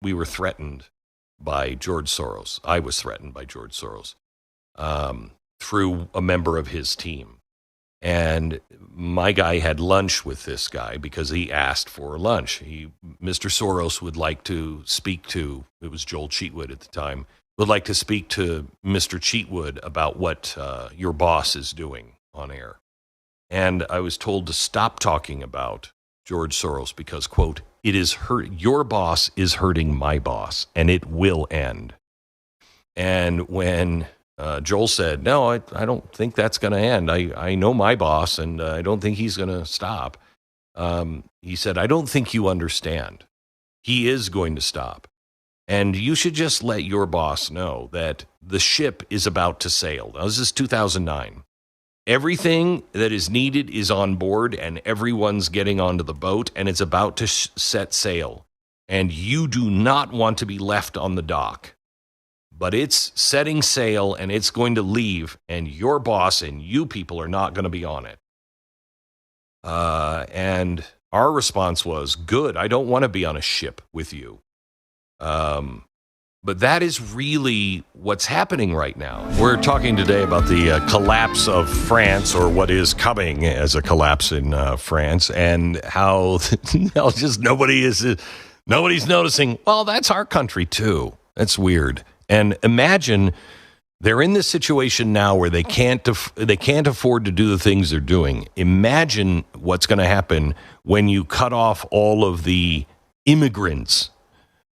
we were threatened by George Soros. I was threatened by George Soros through a member of his team. And my guy had lunch with this guy because he asked for lunch. Mr. Soros would like to speak to, it was Joel Cheatwood at the time, would like to speak to Mr. Cheatwood about what your boss is doing on air. And I was told to stop talking about George Soros because, quote, your boss is hurting my boss, and it will end. And when Joel said, no, I don't think that's going to end. I know my boss, and I don't think he's going to stop. He said, I don't think you understand. He is going to stop. And you should just let your boss know that the ship is about to sail. Now, this is 2009. Everything that is needed is on board, and everyone's getting onto the boat, and it's about to set sail. And you do not want to be left on the dock. But it's setting sail, and it's going to leave, and your boss and you people are not going to be on it. And our response was, good, I don't want to be on a ship with you. But that is really what's happening right now. We're talking today about the collapse of France, or what is coming as a collapse in France, and how just nobody's noticing, well, that's our country too. That's weird. And imagine they're in this situation now where they can't afford to do the things they're doing. Imagine what's going to happen when you cut off all of the immigrants,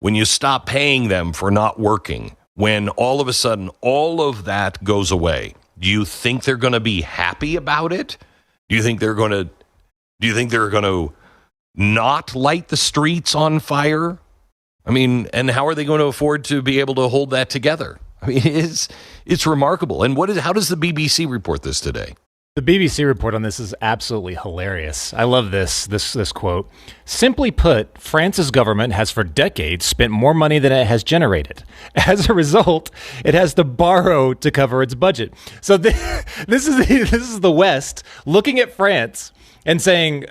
when you stop paying them for not working, when all of a sudden all of that goes away. Do you think they're going to be happy about it? Do you think they're going to not light the streets on fire? I mean, and how are they going to afford to be able to hold that together? I mean, it's remarkable. And how does the BBC report this today? The BBC report on this is absolutely hilarious. I love this quote. Simply put, France's government has for decades spent more money than it has generated. As a result, it has to borrow to cover its budget. So this is the West looking at France and saying,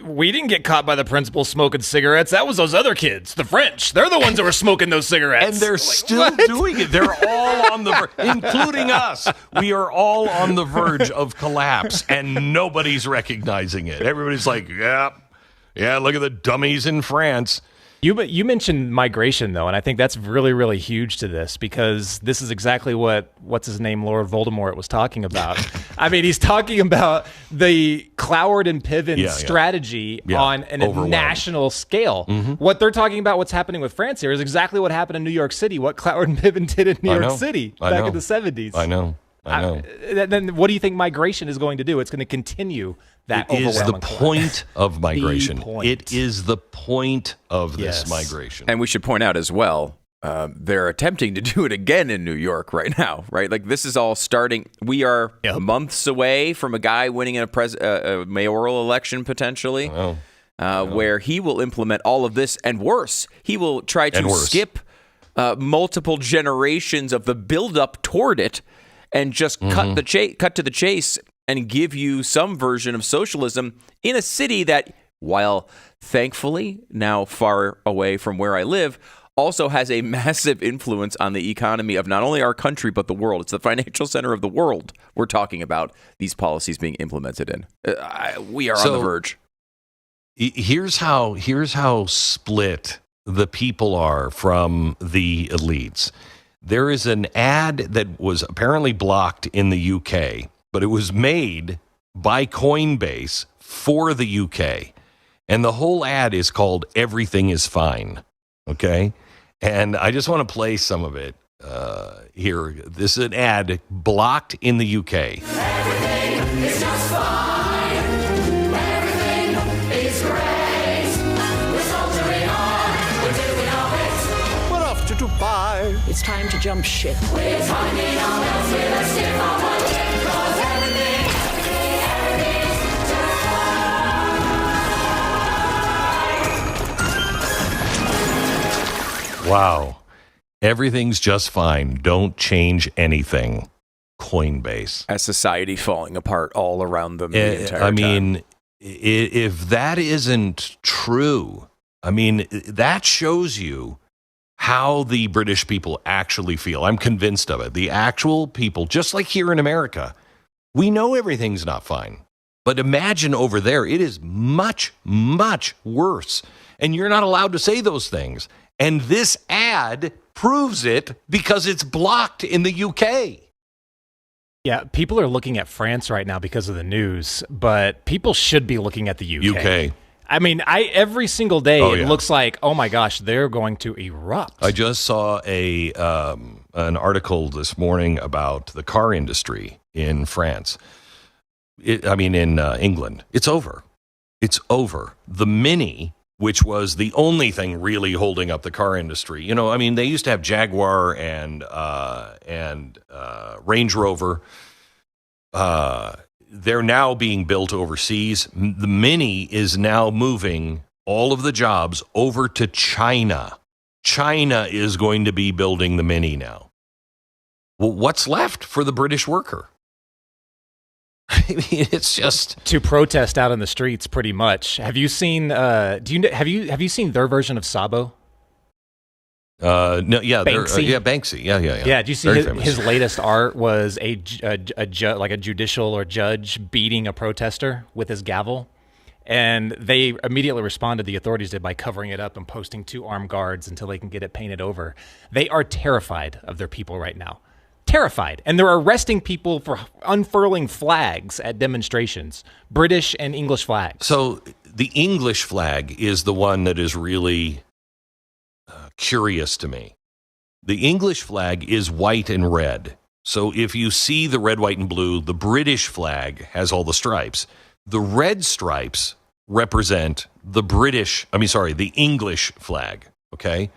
we didn't get caught by the principal smoking cigarettes. That was those other kids, the French. They're the ones that were smoking those cigarettes. And they're still doing it. They're all on the verge, including us. We are all on the verge of collapse, and nobody's recognizing it. Everybody's like, yeah, look at the dummies in France. You mentioned migration, though, and I think that's really, really huge to this, because this is exactly what's his name, Lord Voldemort, was talking about. I mean, he's talking about the Cloward and Piven strategy on a national scale. Mm-hmm. What they're talking about, what's happening with France here, is exactly what happened in New York City, what Cloward and Piven did in New York City back in the 70s. I know. Then what do you think migration is going to do? It's going to continue that overwhelming. It is the point of migration. It is the point of this migration. And we should point out as well, they're attempting to do it again in New York right now, right? Like, this is all starting. We are months away from a guy winning a mayoral election potentially, where he will implement all of this and worse. He will try to skip multiple generations of the buildup toward it and just cut to the chase and give you some version of socialism in a city that, while thankfully now far away from where I live, also has a massive influence on the economy of not only our country, but the world. It's the financial center of the world we're talking about these policies being implemented in. We are on the verge. Here's how split the people are from the elites. There is an ad that was apparently blocked in the UK, but it was made by Coinbase for the UK. And the whole ad is called Everything is Fine. Okay? And I just want to play some of it here. This is an ad blocked in the UK. Everything is just fine. Everything is great. We're soldiering on. We're doing our bit. We're off to Dubai. It's time to jump ship. We're finding our bells with a stiff on one tip. 'Cause everything's just fine. Wow. Everything's just fine. Don't change anything. Coinbase. As society falling apart all around them the entire time. I mean, if that isn't true, I mean, that shows you how the British people actually feel. I'm convinced of it. The actual people, just like here in America, we know everything's not fine. But imagine over there, it is much, much worse. And you're not allowed to say those things. And this ad proves it because it's blocked in the UK. Yeah, people are looking at France right now because of the news, but people should be looking at the UK. UK. I mean, every single day Oh, it yeah. looks like, oh my gosh, they're going to erupt. I just saw an article this morning about the car industry in France. In England. It's over. It's over. The Mini, which was the only thing really holding up the car industry. They used to have Jaguar and Range Rover. They're now being built overseas. The Mini is now moving all of the jobs over to China. China is going to be building the Mini now. Well, what's left for the British worker? I mean, it's just to protest out in the streets, pretty much. Have you seen? Have you seen their version of Sabo? No, yeah, Banksy? Banksy, yeah. Yeah, did you see his latest art was a judicial or judge beating a protester with his gavel, and they immediately responded. The authorities did by covering it up and posting 2 armed guards until they can get it painted over. They are terrified of their people right now. Terrified. And they're arresting people for unfurling flags at demonstrations, British and English flags. So the English flag is the one that is really curious to me. The English flag is white and red. So if you see the red, white, and blue, the British flag has all the stripes. The red stripes represent the English flag, okay?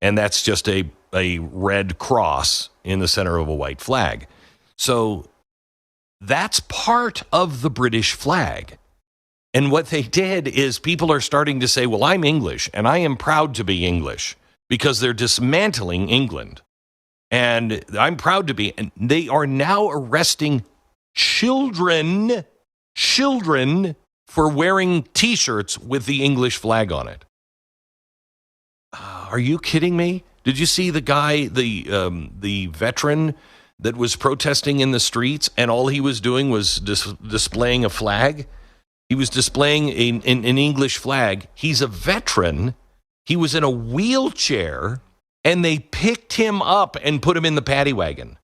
And that's just a red cross in the center of a white flag. So that's part of the British flag. And what they did is people are starting to say, well, I'm English, and I am proud to be English, because they're dismantling England. And I'm proud to be. And they are now arresting children for wearing T-shirts with the English flag on it. Are you kidding me? Did you see the guy, the veteran that was protesting in the streets, and all he was doing was displaying a flag? He was displaying an English flag. He's a veteran. He was in a wheelchair, and they picked him up and put him in the paddy wagon.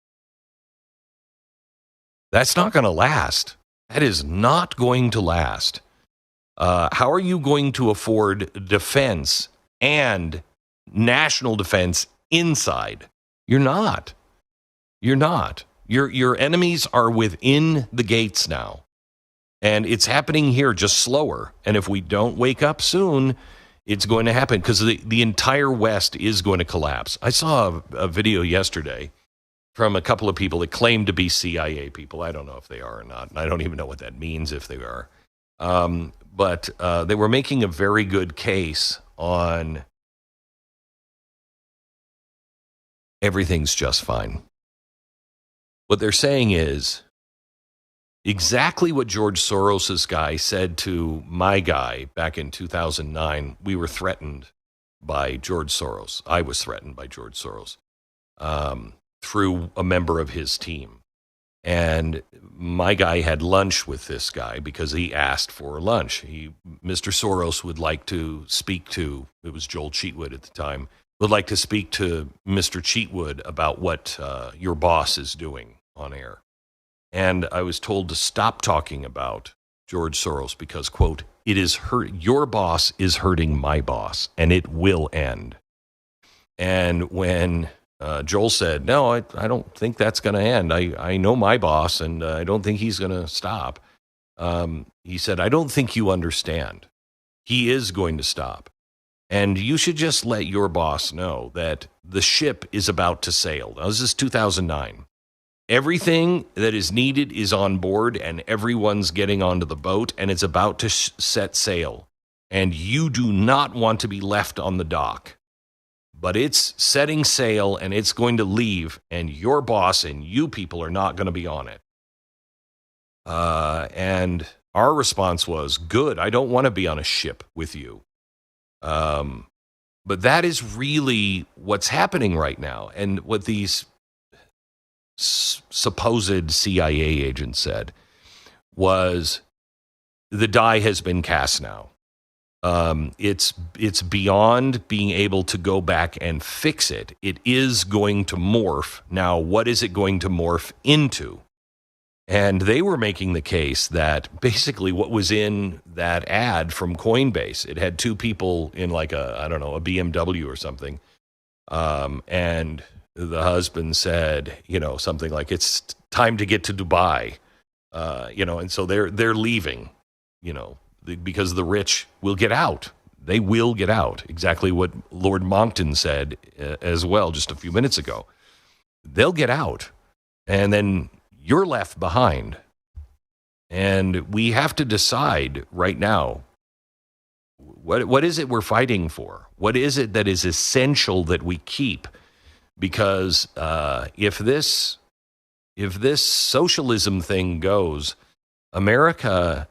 That's not going to last. That is not going to last. How are you going to afford defense and national defense inside? You're not. You're not. Your enemies are within the gates now. And it's happening here, just slower. And if we don't wake up soon, it's going to happen, because the entire West is going to collapse. I saw a video yesterday from a couple of people that claim to be CIA people. I don't know if they are or not. And I don't even know what that means if they are. But they were making a very good case on everything's just fine. What they're saying is exactly what George Soros' guy said to my guy back in 2009. We were threatened by George Soros. I was threatened by George Soros through a member of his team. And my guy had lunch with this guy because he asked for lunch. Mr. Soros would like to speak to, it was Joel Cheatwood at the time, would like to speak to Mr. Cheatwood about what your boss is doing on air. And I was told to stop talking about George Soros because, quote, your boss is hurting my boss, and it will end. And when Joel said, no, I don't think that's going to end. I know my boss, and I don't think he's going to stop. He said, I don't think you understand. He is going to stop. And you should just let your boss know that the ship is about to sail. Now, this is 2009. Everything that is needed is on board, and everyone's getting onto the boat, and it's about to set sail. And you do not want to be left on the dock. But it's setting sail, and it's going to leave, and your boss and you people are not going to be on it. And our response was, good, I don't want to be on a ship with you. But that is really what's happening right now. And what these supposed CIA agents said was the die has been cast now. It's beyond being able to go back and fix it. It is going to morph. Now, what is it going to morph into? And they were making the case that basically what was in that ad from Coinbase, it had two people in like a BMW or something. And the husband said, something like, it's time to get to Dubai, and so they're leaving, because the rich will get out. They will get out. Exactly what Lord Monckton said as well just a few minutes ago. They'll get out. And then you're left behind. And we have to decide right now, what is it we're fighting for? What is it that is essential that we keep? Because if this socialism thing goes, America,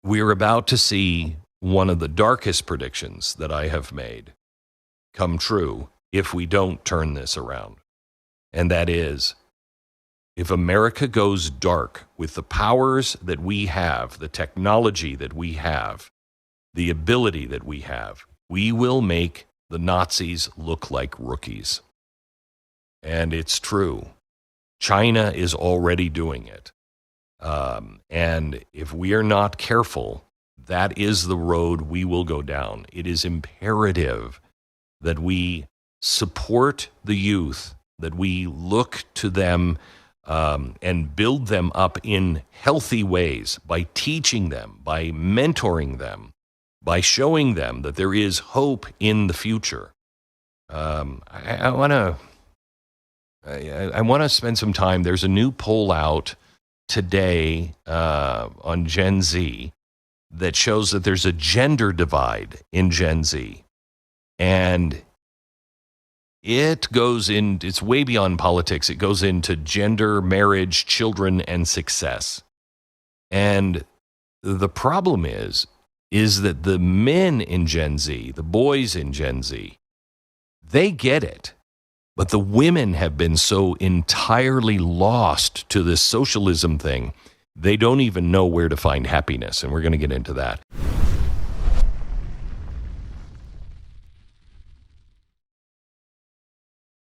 we're about to see one of the darkest predictions that I have made come true if we don't turn this around. And that is, if America goes dark with the powers that we have, the technology that we have, the ability that we have, we will make the Nazis look like rookies. And it's true. China is already doing it. And if we are not careful, that is the road we will go down. It is imperative that we support the youth, that we look to them and build them up in healthy ways by teaching them, by mentoring them, by showing them that there is hope in the future. I want to spend some time. There's a new poll out today on Gen Z that shows that there's a gender divide in Gen Z. And it's way beyond politics. It goes into gender, marriage, children, and success. And the problem is that the men in Gen Z, the boys in Gen Z, they get it. But the women have been so entirely lost to this socialism thing, they don't even know where to find happiness. And we're going to get into that.